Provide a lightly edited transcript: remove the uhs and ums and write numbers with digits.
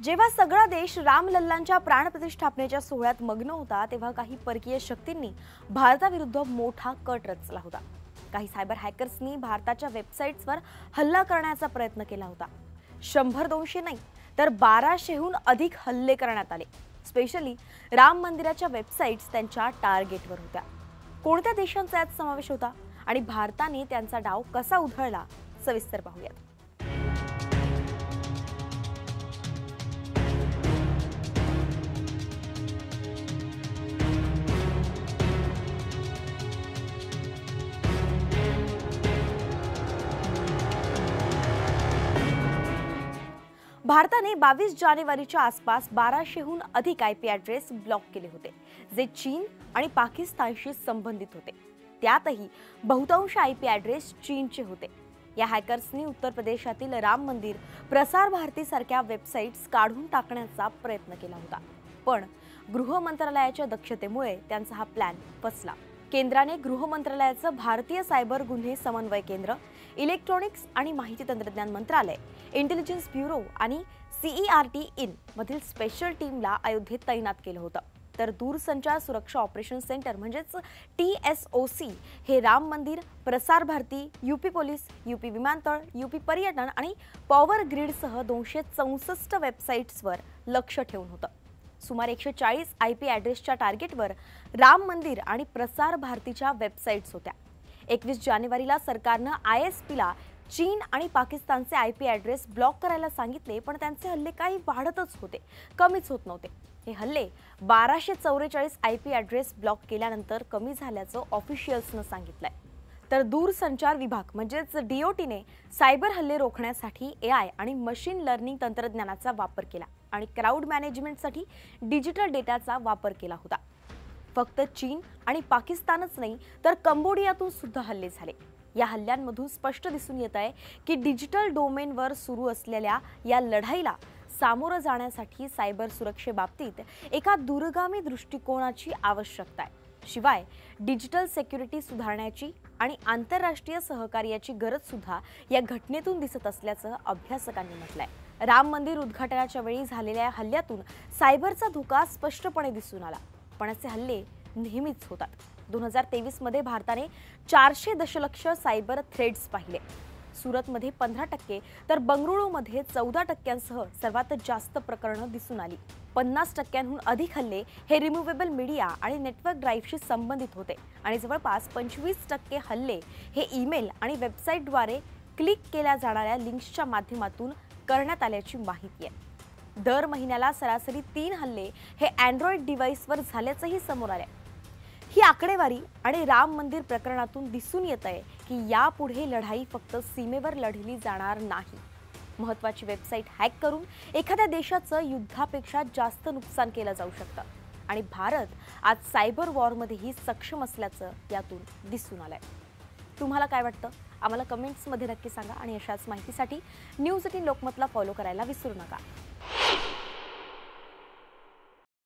जेव्हा सगळा देश रामलल्लांच्या प्राणप्रतिष्ठापनेच्या सोहळ्यात मग्न होता तेव्हा काही परकीय शक्तींनी भारताविरुद्ध मोठा कट रचला होता। काही सायबर हॅकर्सनी भारताच्या वेबसाईट्सवर हल्ला करण्याचा प्रयत्न केला होता। 100-200 नाही तर 1200हून अधिक हल्ले करण्यात आले। स्पेशली राम मंदिराच्या वेबसाईट्स त्यांच्या टार्गेटवर होत्या। कोणत्या देशांचा यात समावेश होता आणि भारताने त्यांचा डाव कसा उधळला सविस्तर पाहूयात। भारताने 22 जानेवारीच्या आसपास 1200हून अधिक आयपी ॲड्रेस ब्लॉक केले होते, जे चीन आणि पाकिस्तानशी संबंधित होते। त्यातही बहुतांश आयपी ॲड्रेस चीनचे होते। या हॅकर्सनी उत्तर प्रदेशातील राम मंदिर, प्रसार भारती सारख्या वेबसाईट्स काढून टाकण्याचा प्रयत्न केला होता, पण गृह मंत्रालयाच्या दक्षतेमुळे त्यांचा हा प्लॅन फसला। केंद्राने गृह मंत्रालयाचं भारतीय सायबर गुन्हे समन्वय केंद्र, इलेक्ट्रॉनिक्स आणि माहिती तंत्रज्ञान मंत्रालय, इंटेलिजन्स ब्युरो आणि CERT इन मधील स्पेशल टीमला अयोध्येत तैनात केलं होतं। तर दूरसंचार सुरक्षा ऑपरेशन सेंटर म्हणजेच TSOC हे राम मंदिर, Prasar Bharati, UP police, UP विमानतळ, यूपी पर्यटन आणि पॉवर ग्रिडसह 264 वेबसाईट्सवर लक्ष ठेवून होतं। सुमारे 140 आयपी ॲड्रेसच्या टार्गेटवर राम मंदिर आणि प्रसार भारतीच्या वेबसाईट्स होत्या। 21 जानेवारीला सरकारनं ISPला चीन आणि पाकिस्तानचे आयपी ॲड्रेस ब्लॉक करायला सांगितले, पण त्यांचे हल्ले काही वाढतच होते, कमीच होत नव्हते। हे हल्ले 1244 आयपी ॲड्रेस ब्लॉक केल्यानंतर कमी झाल्याचं ऑफिशियल्सनं सांगितलंय। तर दूरसंचार विभाग म्हणजेच DOTने सायबर हल्ले रोखण्यासाठी AI आणि मशीन लर्निंग तंत्रज्ञानाचा वापर केला आणि क्राउड मॅनेजमेंटसाठी डिजिटल डेटाचा वापर केला होता। फक्त चीन आणि पाकिस्तानच नाही तर कंबोडियातून सुद्धा हल्ले झाले। या हल्ल्यांमधून स्पष्ट दिसून येत आहे की डिजिटल डोमेनवर सुरू असलेल्या या लढाईला सामोरं जाण्यासाठी सायबर सुरक्षेबाबतीत एका दूरगामी दृष्टिकोनाची आवश्यकता आहे। शिवाय डिजिटल सिक्युरिटी सुधारण्याची आणि आंतरराष्ट्रीय सहकार्याची गरज सुद्धा या घटनेतून दिसत असल्याचं अभ्यासकांनी म्हटलंय। राम मंदिर उद्घाटनाच्या वेळी झालेल्या हल्ल्यातून सायबरचा धोका स्पष्टपणे दिसून आला, पण असे हल्ले नेहमीच होतात। 2023 मध्ये भारताने 400 दशलक्ष सायबर थ्रेड्स पाहिले। सुरतमध्ये 15% तर बंगळुरूमध्ये 14%सह सर्वात जास्त प्रकरणं दिसून आली। 50%हून अधिक हल्ले हे रिमूव्हेबल मीडिया आणि नेटवर्क ड्राईव्हशी संबंधित होते आणि जवळपास 25% हल्ले हे ईमेल आणि वेबसाईटद्वारे क्लिक केल्या जाणाऱ्या लिंक्सच्या माध्यमातून करण्यात आल्याची माहिती आहे। दर महिन्याला सरासरी 3 हल्ले हे अँड्रॉइड डिव्हाइसवर झाल्याचंही समोर आलंय। ही आकडेवारी आणि राम मंदिर प्रकरणातून दिसून येत आहे की यापुढे लढाई फक्त सीमेवर लढली जाणार नाही। महत्त्वाची वेबसाईट हॅक करून एखाद्या देशाचं युद्धापेक्षा जास्त नुकसान केलं जाऊ शकतं आणि भारत आज सायबर वॉरमध्येही सक्षम असल्याचं यातून दिसून आलंय। तुम्हाला काय वाटतं? आम्हाला कमेंट्समध्ये नक्की सांगा आणि अशाच माहितीसाठी न्यूज 18 लोकमतला फॉलो करायला विसरू नका।